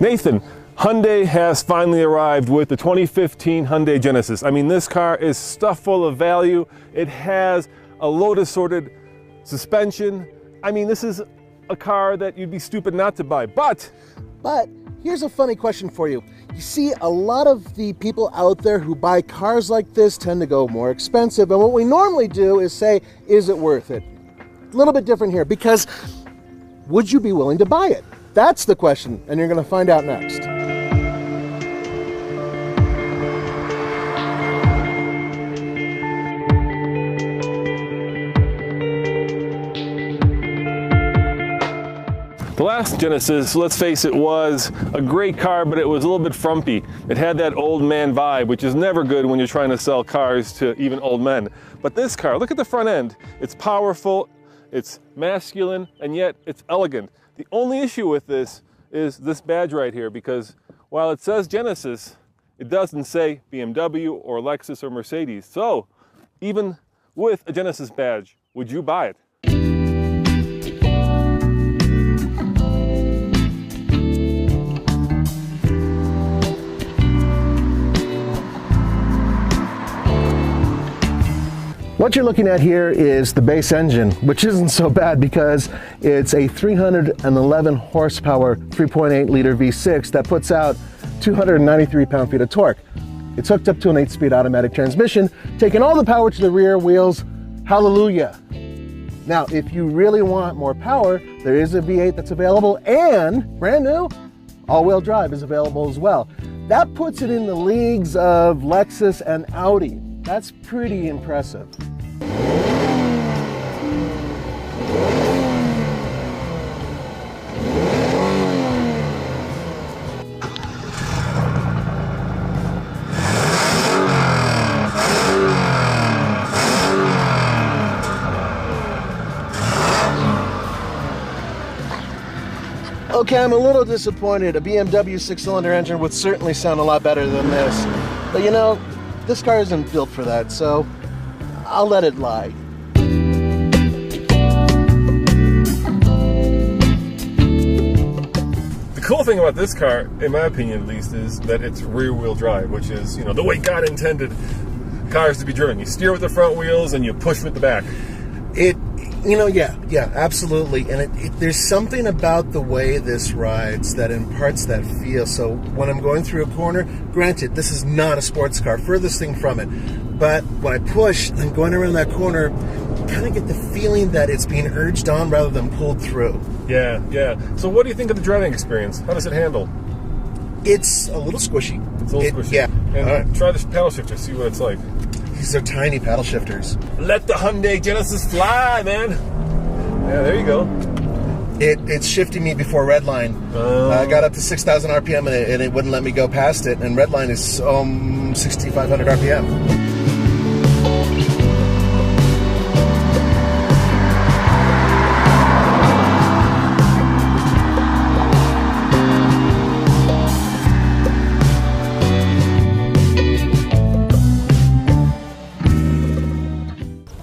Nathan, Hyundai has finally arrived with the 2015 Hyundai Genesis. I mean, this car is stuffed full of value. It has a load assorted suspension. I mean, this is a car that you'd be stupid not to buy, but here's a funny question for you. You see, a lot of the people out there who buy cars like this tend to go more expensive, and what we normally do is say, is it worth it? A little bit different here, because would you be willing to buy it? That's the question, and you're going to find out next. the last Genesis, let's face it, was a great car, but it was a little bit frumpy. It had that old man vibe, which is never good when you're trying to sell cars to even old men. But this car, look at the front end. It's powerful, it's masculine, and yet it's elegant. The only issue with this is this badge right here, because while it says Genesis, it doesn't say BMW or Lexus or Mercedes. So even with a Genesis badge, would you buy it? What you're looking at here is the base engine, which isn't so bad because it's a 311 horsepower 3.8 liter V6 that puts out 293 pound-feet of torque. It's hooked up to an 8-speed automatic transmission, taking all the power to the rear wheels. Hallelujah. Now, if you really want more power, there is a V8 that's available, and brand new, all-wheel drive is available as well. That puts it in the leagues of Lexus and Audi. That's pretty impressive. Okay, I'm a little disappointed. A BMW 6-cylinder engine would certainly sound a lot better than this. But you know, this car isn't built for that, so I'll let it lie. The cool thing about this car, in my opinion at least, is that it's rear-wheel drive, which is, you know, the way God intended cars to be driven. You steer with the front wheels and you push with the back. Yeah, absolutely. And there's something about the way this rides that imparts that feel. So when I'm going through a corner, granted, this is not a sports car, furthest thing from it. But when I push and going around that corner, kind of get the feeling that it's being urged on rather than pulled through. Yeah. So what do you think of the driving experience? How does it handle? It's a little squishy. It's a little squishy. Yeah. And try the paddle shifter, see what it's like. These are tiny paddle shifters. Let the Hyundai Genesis fly, man. Yeah, there you go. It's shifting me before redline. I got up to 6,000 RPM and it wouldn't let me go past it. And redline is 6,500 RPM.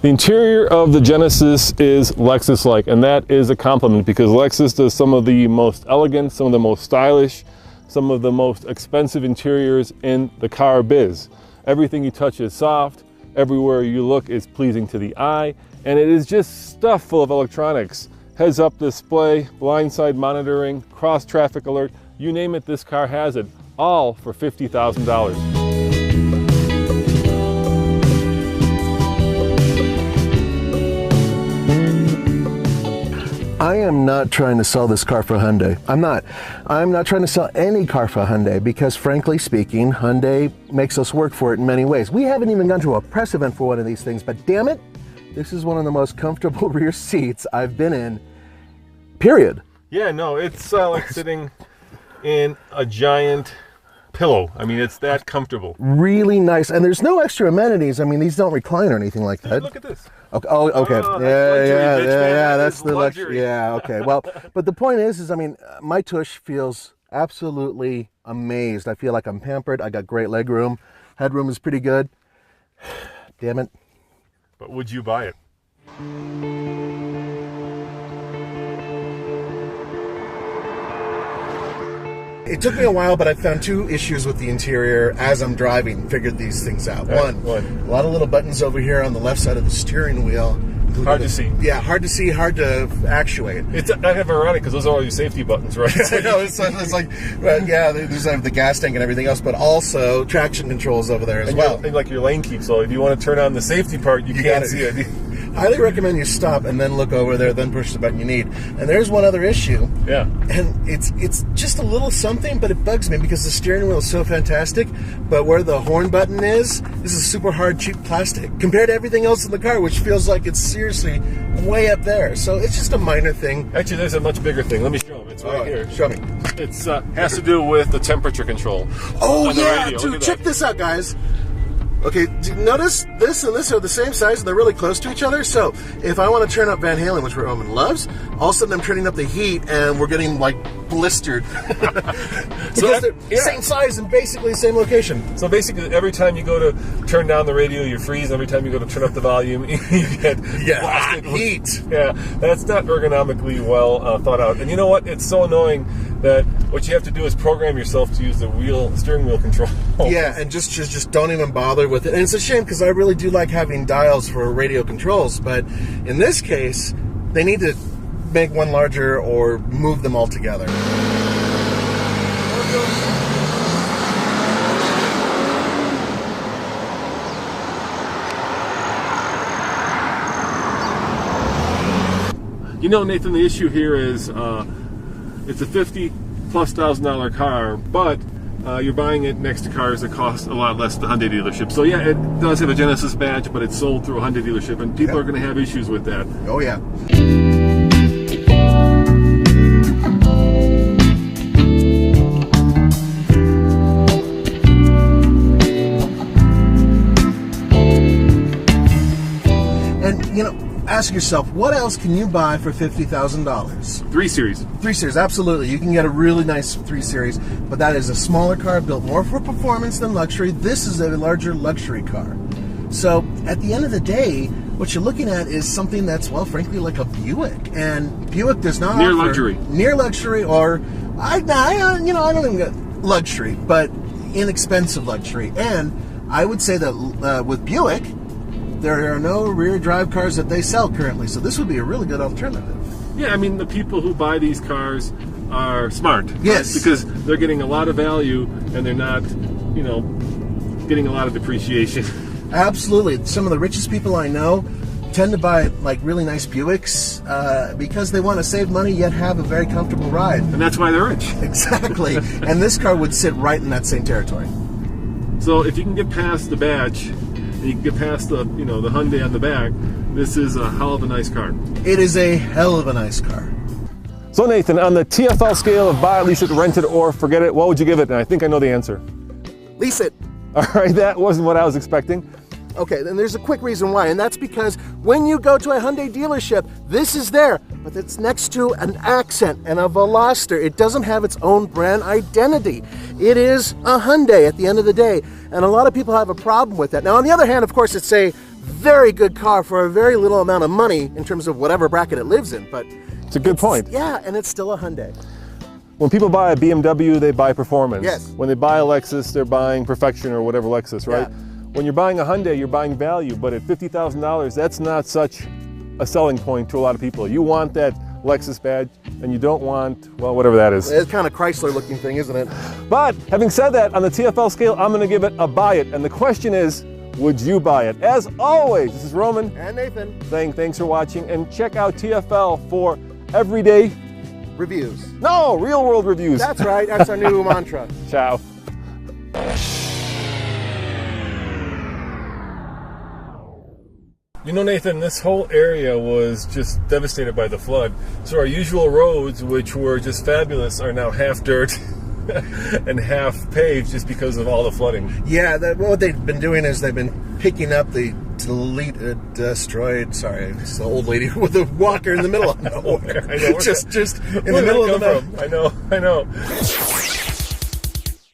The interior of the Genesis is Lexus-like, and that is a compliment because Lexus does some of the most elegant, some of the most stylish, some of the most expensive interiors in the car biz. Everything you touch is soft, everywhere you look is pleasing to the eye, and it is just stuffed full of electronics. Heads-up display, blind-side monitoring, cross-traffic alert, you name it, this car has it, all for $50,000. I am not trying to sell this car for Hyundai. I'm not trying to sell any car for Hyundai because, frankly speaking, Hyundai makes us work for it in many ways. We haven't even gone to a press event for one of these things, but damn it, this is one of the most comfortable rear seats I've been in, period. Yeah, no, it's like sitting in a giant pillow. I mean, it's that comfortable. Really nice, and there's no extra amenities. I mean, these don't recline or anything like that. Look at this. Okay. Oh, okay. Oh, Yeah. That's That's the luxury. Yeah. Okay. Well, but the point is, I mean, my tush feels absolutely amazed. I feel like I'm pampered. I got great leg room. Headroom is pretty good. Damn it. But would you buy it? It took me a while, but I found two issues with the interior as I'm driving. Figured these things out. One, a lot of little buttons over here on the left side of the steering wheel. Hard to see. Yeah, hard to see, hard to actuate. It's kind of ironic because those are all your safety buttons, right? I know, it's like, yeah, there's the gas tank and everything else, but also traction controls over there as well. And like your lane keep, so if you want to turn on the safety part, you can't see it. Highly recommend you stop and then look over there, then push the button you need. And there's one other issue. Yeah. And it's just a little something, but it bugs me because the steering wheel is so fantastic, but where the horn button is, this is super hard, cheap plastic compared to everything else in the car, which feels like it's seriously way up there. So it's just a minor thing. Actually, there's a much bigger thing. Let me show them. It's right here. Show me. It's has to do with the temperature control. Oh, yeah, dude, check this out, guys. Okay, notice this and this are the same size and they're really close to each other. So if I want to turn up Van Halen, which Roman loves, all of a sudden I'm turning up the heat and we're getting like blistered. Because they're same size and basically the same location. So basically every time you go to turn down the radio, you freeze. Every time you go to turn up the volume, you get blasted heat. Yeah, that's not ergonomically well thought out. And you know what? It's so annoying that what you have to do is program yourself to use the steering wheel control. Yeah, and just don't even bother with it. And it's a shame because I really do like having dials for radio controls, but in this case, they need to make one larger or move them all together. You know, Nathan, the issue here is it's a $50,000+ car, but you're buying it next to cars that cost a lot less at the Hyundai dealership. So yeah, it does have a Genesis badge, but it's sold through a Hyundai dealership, and people are going to have issues with that. Oh yeah. And you know, ask yourself, what else can you buy for $50,000? 3 Series. 3 Series, absolutely. You can get a really nice 3 Series, but that is a smaller car built more for performance than luxury. This is a larger luxury car. So at the end of the day, what you're looking at is something that's, well, frankly, like a Buick. And Buick does not near offer luxury. Near luxury, or I don't even get luxury, but inexpensive luxury. And I would say that with Buick, there are no rear drive cars that they sell currently, so this would be a really good alternative. Yeah, I mean, the people who buy these cars are smart. Yes. Right? Because they're getting a lot of value and they're not, getting a lot of depreciation. Absolutely. Some of the richest people I know tend to buy like really nice Buicks because they want to save money yet have a very comfortable ride. And that's why they're rich. Exactly. And this car would sit right in that same territory. So if you can get past the badge, and you can get past the the Hyundai on the back, this is a hell of a nice car. It is a hell of a nice car. So Nathan, on the TFL scale of buy it, lease it, rent it, or forget it, what would you give it? And I think I know the answer. Lease it. All right, that wasn't what I was expecting. Okay, then there's a quick reason why, and that's because when you go to a Hyundai dealership, this is there, but it's next to an Accent and a Veloster. It doesn't have its own brand identity. It is a Hyundai at the end of the day, and a lot of people have a problem with that. Now, on the other hand, of course, it's a very good car for a very little amount of money in terms of whatever bracket it lives in, but it's a good point. Yeah, and it's still a Hyundai. When people buy a BMW, they buy performance. Yes. When they buy a Lexus, they're buying perfection or whatever Lexus, right? Yeah. When you're buying a Hyundai, you're buying value, but at $50,000, that's not such a selling point to a lot of people. You want that Lexus badge, and you don't want, well, whatever that is. It's kind of Chrysler-looking thing, isn't it? But having said that, on the TFL scale, I'm going to give it a buy it. And the question is, would you buy it? As always, this is Roman. And Nathan. Saying thanks for watching, and check out TFL for everyday reviews. No, real world reviews. That's right. That's our new mantra. Ciao. You know, Nathan, this whole area was just devastated by the flood. So our usual roads, which were just fabulous, are now half dirt and half paved just because of all the flooding. Yeah, what they've been doing is they've been picking up the destroyed. Sorry, it's the old lady with a walker in the middle of nowhere. I know. just in the middle of the night. I know.